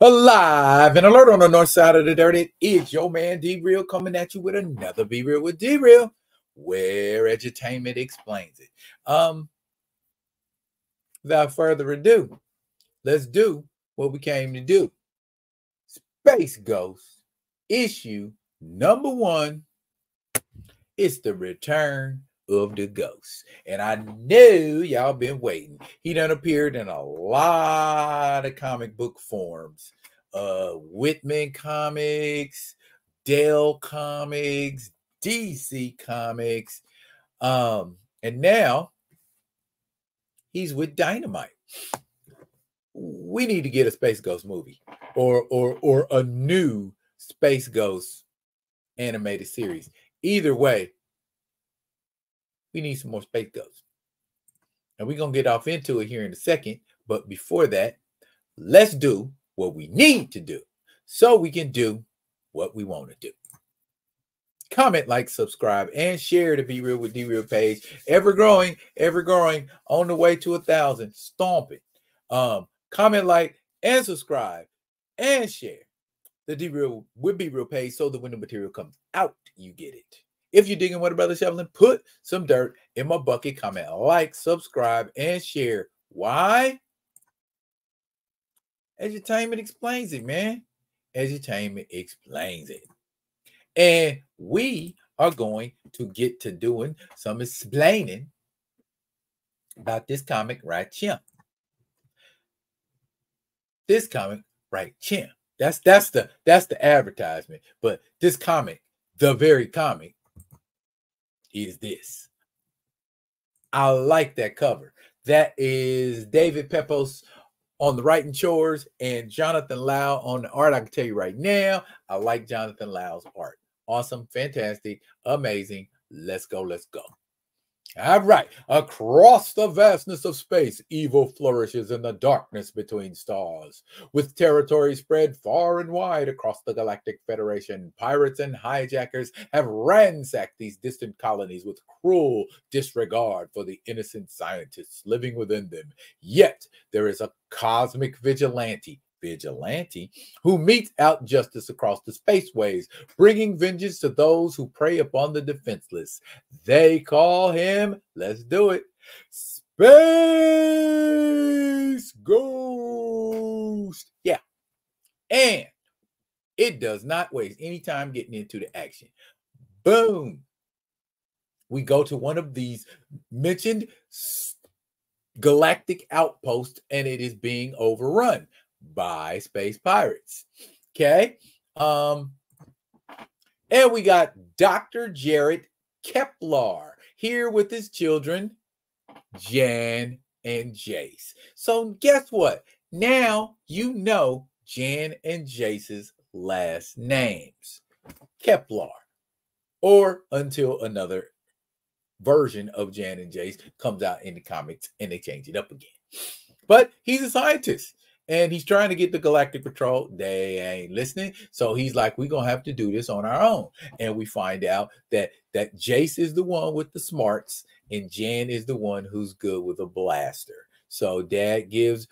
Alive and alert on the north side of the dirt. It is your man D-Real coming at you with another Be Real with D-Real, where edutainment explains it. Without further ado, let's do what we came to do. Space Ghost issue number 1. It's the return of the ghost. And I know y'all been waiting. He done appeared in a lot of comic book forms. Whitman Comics, Dell Comics, DC Comics. And now he's with Dynamite. We need to get a Space Ghost movie or a new Space Ghost animated series. Either way, we need some more Space Ghosts. And we're going to get off into it here in a second. But before that, let's do what we need to do so we can do what we want to do. Comment, like, subscribe, and share the Be Real with D-Real page. Ever growing, on the way to 1,000. Stomp it. Comment, like, and subscribe, and share the D-Real with Be Real page so that when the material comes out, you get it. If you're digging what a brother shoveling, put some dirt in my bucket. Comment, like, subscribe, and share. Why? Edutainment explains it, man. Edutainment explains it. And we are going to get to doing some explaining about this comic right here. This comic right here. That's the advertisement. But this comic, the very comic, is this. I like that cover. That is David Pepose on the writing chores and Jonathan Lau on the art. I can tell you right now, I like Jonathan Lau's art. Awesome, fantastic, amazing. Let's go, let's go. All right. Across the vastness of space, evil flourishes in the darkness between stars. With territory spread far and wide across the Galactic Federation, pirates and hijackers have ransacked these distant colonies with cruel disregard for the innocent scientists living within them. Yet, there is a cosmic vigilante who metes out justice across the spaceways, bringing vengeance to those who prey upon the defenseless. They call him, let's do it, Space Ghost. Yeah. And it does not waste any time getting into the action. Boom. We go to one of these mentioned galactic outposts, and it is being overrun by space pirates. Okay. And we got Dr. Jared Kepler here with his children, Jan and Jace. So guess what? Now you know Jan and Jace's last names. Kepler. Or until another version of Jan and Jace comes out in the comics and they change it up again. But he's a scientist. And he's trying to get the Galactic Patrol. They ain't listening. So he's like, we're going to have to do this on our own. And we find out that Jace is the one with the smarts and Jan is the one who's good with a blaster. So Dad gives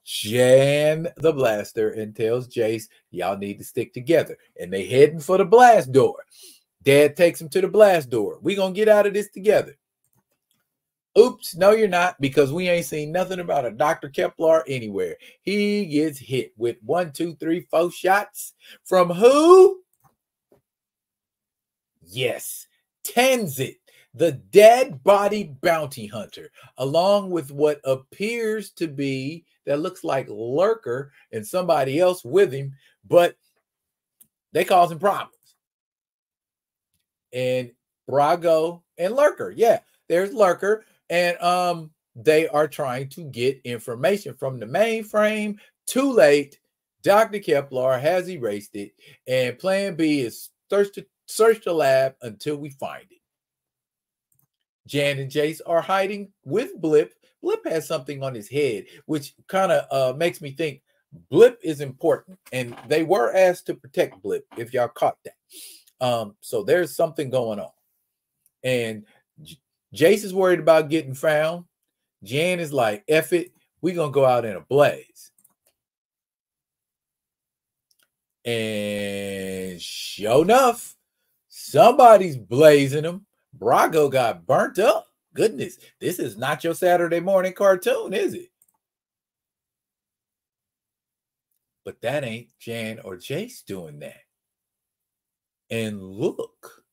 Jan the blaster and tells Jace, y'all need to stick together. And they heading for the blast door. Dad takes him to the blast door. We're going to get out of this together. Oops, no, you're not, because we ain't seen nothing about a Dr. Kepler anywhere. He gets hit with 1, 2, 3, 4 shots from who? Yes, Tanzit, the dead body bounty hunter, along with what appears to be, that looks like Lurker and somebody else with him, but they causing problems. And Brago and Lurker, yeah, there's Lurker. And they are trying to get information from the mainframe. Too late. Dr. Kepler has erased it. And plan B is search the lab until we find it. Jan and Jace are hiding with Blip. Blip has something on his head, which kind of makes me think Blip is important. And they were asked to protect Blip, if y'all caught that. So there's something going on. And Jace is worried about getting found. Jan is like, F it, we're going to go out in a blaze. And sure enough, somebody's blazing them. Brago got burnt up. Goodness, this is not your Saturday morning cartoon, is it? But that ain't Jan or Jace doing that. And look,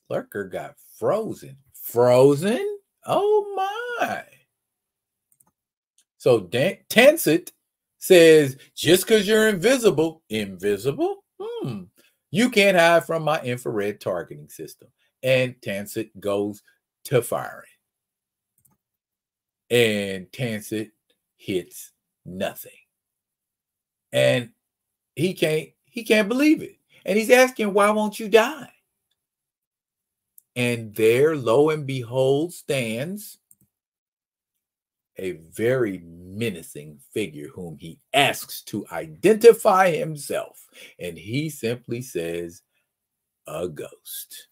Lurker got frozen. Frozen? Oh my. So Tancet says, just because you're invisible, you can't hide from my infrared targeting system. And Tancet goes to firing. And Tancet hits nothing. And he can't believe it. And he's asking, why won't you die? And there, lo and behold, stands a very menacing figure whom he asks to identify himself. And he simply says, a ghost.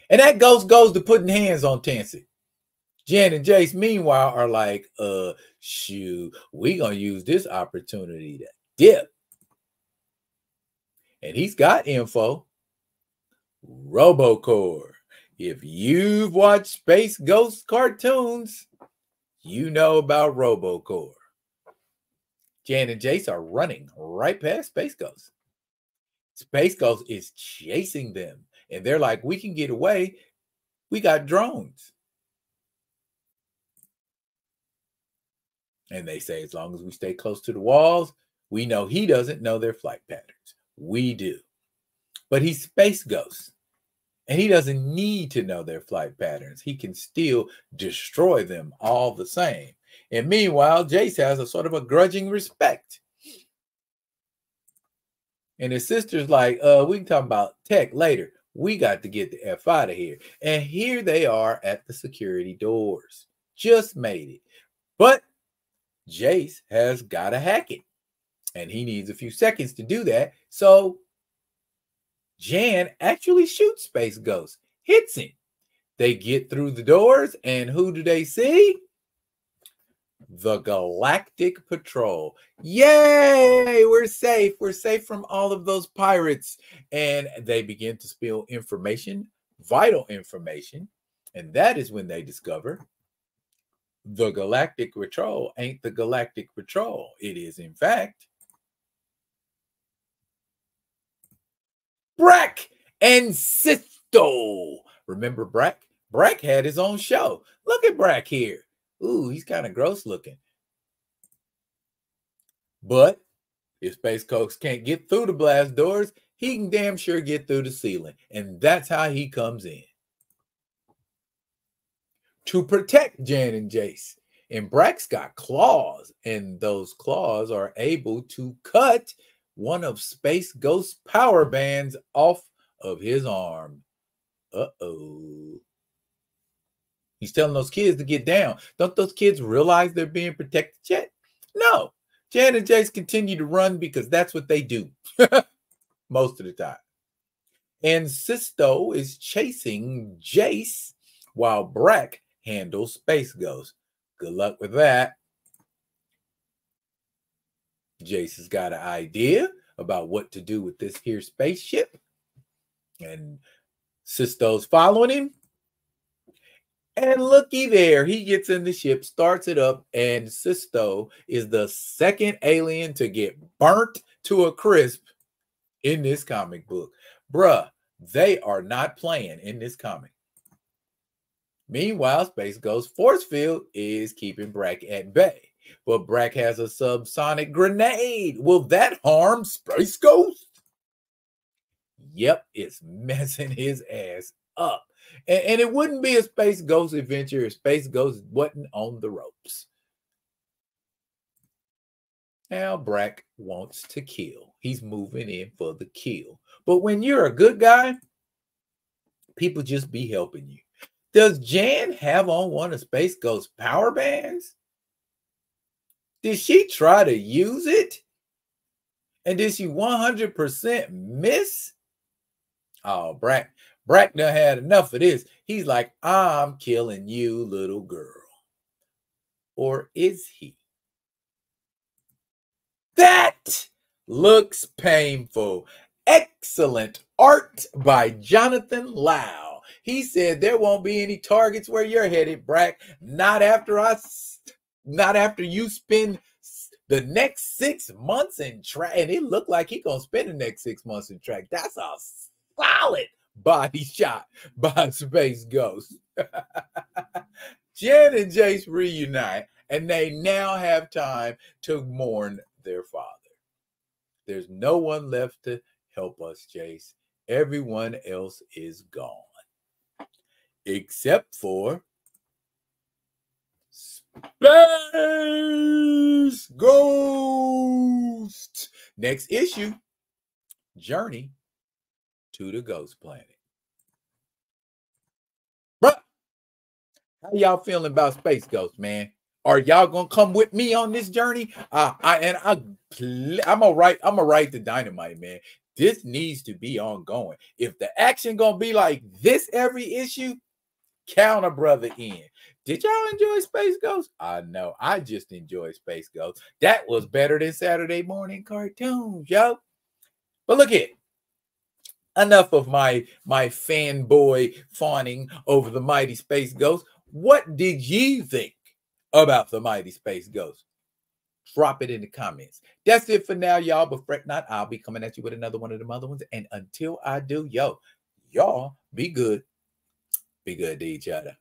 And that ghost goes to putting hands on Tancet. Jan and Jace, meanwhile, are like, shoot, we gonna use this opportunity to dip. And he's got info. Robocore. If you've watched Space Ghost cartoons, you know about Robocore. Jan and Jace are running right past Space Ghost. Space Ghost is chasing them. And they're like, we can get away. We got drones. And they say, as long as we stay close to the walls, we know he doesn't know their flight patterns. We do. But he's Space Ghost. And he doesn't need to know their flight patterns. He can still destroy them all the same. And meanwhile, Jace has a sort of a grudging respect. And his sister's like, we can talk about tech later. We got to get the F out of here. And here they are at the security doors. Just made it. But Jace has got to hack it. And he needs a few seconds to do that. So Jan actually shoots Space Ghost. Hits him. They get through the doors. And who do they see? The Galactic Patrol. Yay! We're safe. We're safe from all of those pirates. And they begin to spill information, vital information. And that is when they discover the Galactic Patrol ain't the Galactic Patrol. It is, in fact, Brack and Sisto. Remember Brack? Brack had his own show. Look at Brack here. Ooh, he's kind of gross looking. But if Space Ghost can't get through the blast doors, he can damn sure get through the ceiling. And that's how he comes in. To protect Jan and Jace. And Brack's got claws. And those claws are able to cut one of Space Ghost's power bands off of his arm. Uh-oh. He's telling those kids to get down. Don't those kids realize they're being protected yet? No. Jan and Jace continue to run because that's what they do most of the time. And Sisto is chasing Jace while Brack handles Space Ghost. Good luck with that. Jace has got an idea about what to do with this here spaceship. And Sisto's following him. And looky there, he gets in the ship, starts it up, and Sisto is the second alien to get burnt to a crisp in this comic book. Bruh, they are not playing in this comic. Meanwhile, Space Ghost force field is keeping Brack at bay. But Brack has a subsonic grenade. Will that harm Space Ghost? Yep, it's messing his ass up. And it wouldn't be a Space Ghost adventure if Space Ghost wasn't on the ropes. Now Brack wants to kill. He's moving in for the kill. But when you're a good guy, people just be helping you. Does Jan have on one of Space Ghost's power bands? Did she try to use it? And did she 100% miss? Oh, Brack done had enough of this. He's like, I'm killing you, little girl. Or is he? That looks painful. Excellent art by Jonathan Lau. He said there won't be any targets where you're headed, Brack. Not after you spend the next 6 months in track. And it looked like he's gonna spend the next 6 months in track. That's a solid body shot by Space Ghost. Jen and Jace reunite, and they now have time to mourn their father. There's no one left to help us, Jace. Everyone else is gone. Except for Spaaaaaaace Ghoooooost. Next issue, Journey to the Ghost Planet. Bruh, how y'all feeling about Space Ghost, man? Are y'all gonna come with me on this journey? I'm gonna write the Dynamite, man. This needs to be ongoing. If the action gonna be like this every issue, count a brother in. Did y'all enjoy Space Ghost? I know. I just enjoyed Space Ghost. That was better than Saturday morning cartoons, yo. But look at it. Enough of my fanboy fawning over the mighty Space Ghost. What did you think about the mighty Space Ghost? Drop it in the comments. That's it for now, y'all. But fret not, I'll be coming at you with another one of them other ones. And until I do, y'all be good. Be good to each other.